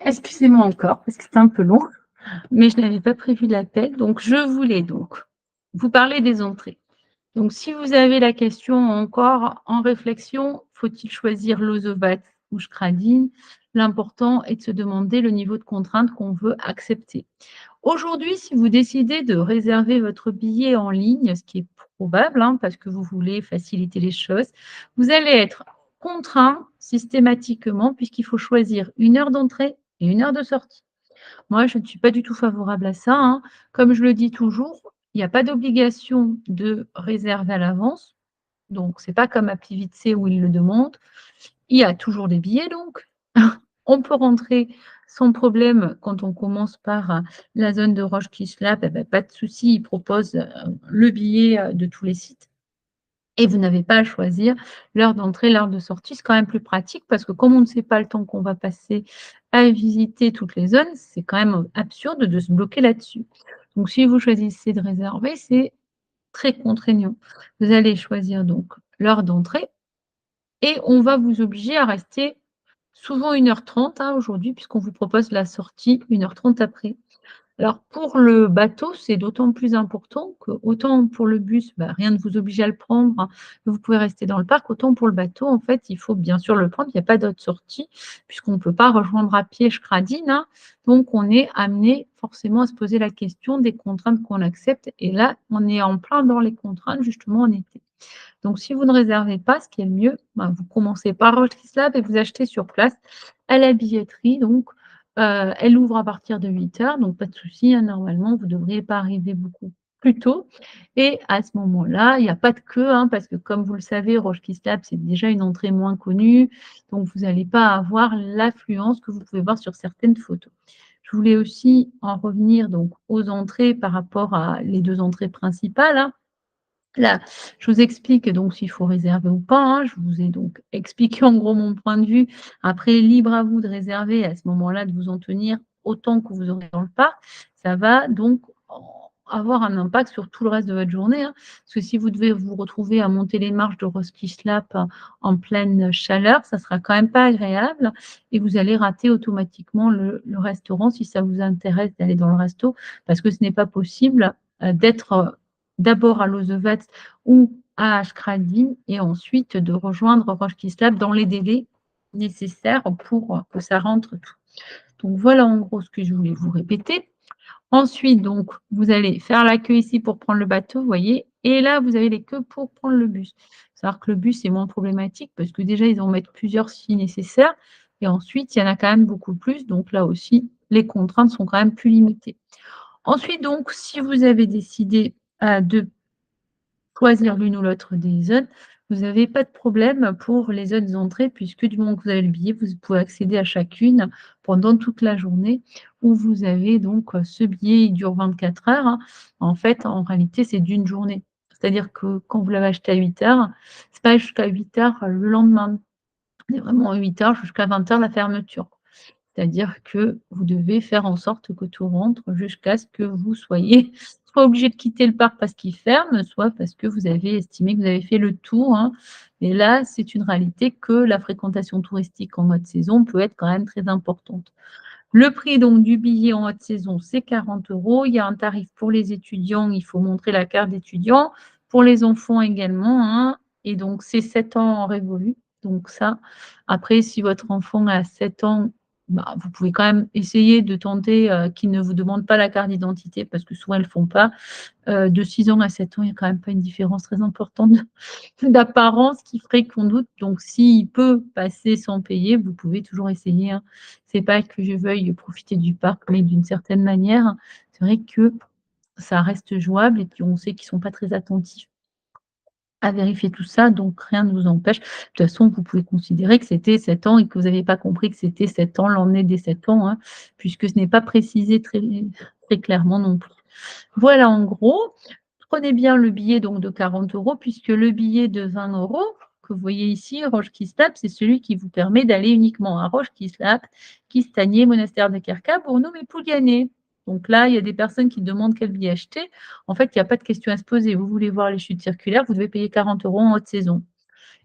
Excusez-moi encore parce que c'est un peu long, mais je n'avais pas prévu l'appel. Donc je voulais donc vous parler des entrées. Donc si vous avez la question encore en réflexion, faut-il choisir l'Ozobat ou Schradin? L'important est de se demander le niveau de contrainte qu'on veut accepter. Aujourd'hui, si vous décidez de réserver votre billet en ligne, ce qui est probable, hein, parce que vous voulez faciliter les choses, vous allez être contraint systématiquement puisqu'il faut choisir une heure d'entrée et une heure de sortie. Moi, je ne suis pas du tout favorable à ça, hein. Comme je le dis toujours, il n'y a pas d'obligation de réserver à l'avance. Donc, c'est pas comme Appli Vite C où ils le demandent. Il y a toujours des billets donc. On peut rentrer sans problème quand on commence par, la zone de Roche-Kislap, et bah, pas de souci, ils proposent, le billet, de tous les sites et vous n'avez pas à choisir l'heure d'entrée, l'heure de sortie. C'est quand même plus pratique parce que comme on ne sait pas le temps qu'on va passer à visiter toutes les zones, c'est quand même, absurde de se bloquer là-dessus. Donc si vous choisissez de réserver, c'est très contraignant. Vous allez choisir donc l'heure d'entrée et on va vous obliger à rester souvent 1h30, hein, aujourd'hui, puisqu'on vous propose la sortie 1h30 après. Alors pour le bateau, c'est d'autant plus important que autant pour le bus, bah, rien ne vous oblige à le prendre, hein, vous pouvez rester dans le parc, autant pour le bateau, en fait, il faut bien sûr le prendre, il n'y a pas d'autre sortie puisqu'on ne peut pas rejoindre à pied Schradine, hein. Donc on est amené forcément à se poser la question des contraintes qu'on accepte et là, on est en plein dans les contraintes justement en été. Donc si vous ne réservez pas, ce qui est le mieux, ben, vous commencez par Rochekislab et vous achetez sur place à la billetterie donc, elle ouvre à partir de 8 heures, donc pas de souci, hein, normalement vous ne devriez pas arriver beaucoup plus tôt et à ce moment-là, il n'y a pas de queue, hein, parce que comme vous le savez, Rochekislab, c'est déjà une entrée moins connue, donc vous n'allez pas avoir l'affluence que vous pouvez voir sur certaines photos. Je voulais aussi en revenir donc aux entrées par rapport à les 2 entrées principales, hein. Là, je vous explique donc s'il faut réserver ou pas, hein. Je vous ai donc expliqué en gros mon point de vue. Après, libre à vous de réserver à ce moment-là, de vous en tenir autant que vous aurez dans le parc. Ça va donc avoir un impact sur tout le reste de votre journée, hein. Parce que si vous devez vous retrouver à monter les marches de Roskilde en pleine chaleur, ça sera quand même pas agréable et vous allez rater automatiquement le restaurant si ça vous intéresse d'aller dans le resto parce que ce n'est pas possible, d'être, d'abord à Lozevatz ou à Ashkradin et ensuite de rejoindre Roche-Kislab dans les délais nécessaires pour que ça rentre tout. Donc voilà en gros ce que je voulais vous répéter. Ensuite, donc, vous allez faire la queue ici pour prendre le bateau, vous voyez, et là, vous avez les queues pour prendre le bus. C'est-à-dire que le bus est moins problématique parce que déjà, ils en mettent plusieurs si nécessaire et ensuite, il y en a quand même beaucoup plus, donc là aussi, les contraintes sont quand même plus limitées. Ensuite donc, si vous avez décidé, de choisir l'une ou l'autre des zones, vous n'avez pas de problème pour les autres entrées puisque du moment que vous avez le billet, vous pouvez accéder à chacune pendant toute la journée où vous avez donc, ce billet, il dure 24 heures, hein. En fait, en réalité, c'est d'une journée. C'est-à-dire que quand vous l'avez acheté à 8 heures, c'est pas jusqu'à 8 heures le lendemain. C'est vraiment 8 heures jusqu'à 20 heures la fermeture. C'est-à-dire que vous devez faire en sorte que tout rentre jusqu'à ce que vous soyez soit obligé de quitter le parc parce qu'il ferme, soit parce que vous avez estimé que vous avez fait le tour, hein. Et là, c'est une réalité que la fréquentation touristique en haute saison peut être quand même très importante. Le prix donc du billet en haute saison, c'est 40 €. Il y a un tarif pour les étudiants, il faut montrer la carte d'étudiant. Pour les enfants également, hein, et donc c'est 7 ans en révolu. Donc ça, après si votre enfant a 7 ans, bah, vous pouvez quand même essayer de tenter, qu'il ne vous demande pas la carte d'identité parce que souvent elles ne le font pas. De 6 ans à 7 ans, il y a quand même pas une différence très importante d'apparence qui ferait qu'on doute. Donc s'il peut passer sans payer, vous pouvez toujours essayer, hein. C'est pas que je veuille profiter du parc, mais d'une certaine manière, c'est vrai que ça reste jouable et puis on sait qu'ils sont pas très attentifs à vérifier tout ça, donc rien ne vous empêche. De toute façon, vous pouvez considérer que c'était 7 ans et que vous n'avez pas compris que c'était 7 ans, l'année des 7 ans, hein, puisque ce n'est pas précisé très clairement non plus. Voilà en gros. Prenez bien le billet donc de 40 € puisque le billet de 20 € que vous voyez ici, Roche qui c'est celui qui vous permet d'aller uniquement à Roche qui Kistagné, Monastère de Kerka, Bournoum et Pouliané. Donc là, il y a des personnes qui demandent quel billet acheter. En fait, il y a pas de question à se poser. Vous voulez voir les chutes circulaires, vous devez payer 40 € en haute saison.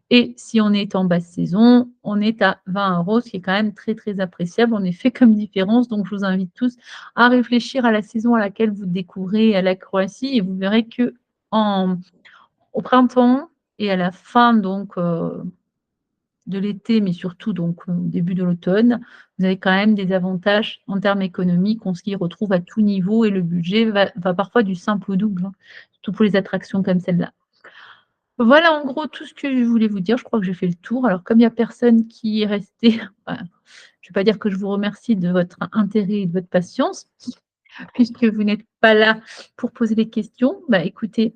Et si on est en basse saison, on est à 20 €, ce qui est quand même très, très appréciable. En effet, comme différence, donc je vous invite tous à réfléchir à la saison à laquelle vous découvrez la Croatie et vous verrez que en au printemps et à la fin donc, de l'été, mais surtout donc, au début de l'automne, vous avez quand même des avantages en termes économiques. On s'y retrouve à tout niveau et le budget va parfois du simple au double, hein, surtout pour les attractions comme celle-là. Voilà en gros tout ce que je voulais vous dire. Je crois que j'ai fait le tour. Alors comme il y a personne qui est resté, bah, je ne vais pas dire que je vous remercie de votre intérêt et de votre patience, puisque vous n'êtes pas là pour poser des questions. Bah, écoutez,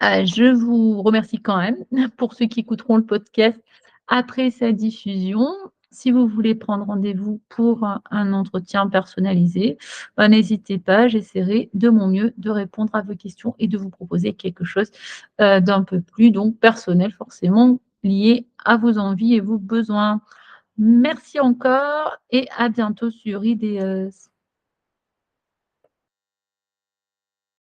je vous remercie quand même pour ceux qui écouteront le podcast après sa diffusion. Si vous voulez prendre rendez-vous pour un entretien personnalisé, bah, n'hésitez pas, j'essaierai de mon mieux de répondre à vos questions et de vous proposer quelque chose, d'un peu plus donc personnel forcément lié à vos envies et vos besoins. Merci encore et à bientôt sur IDEOS.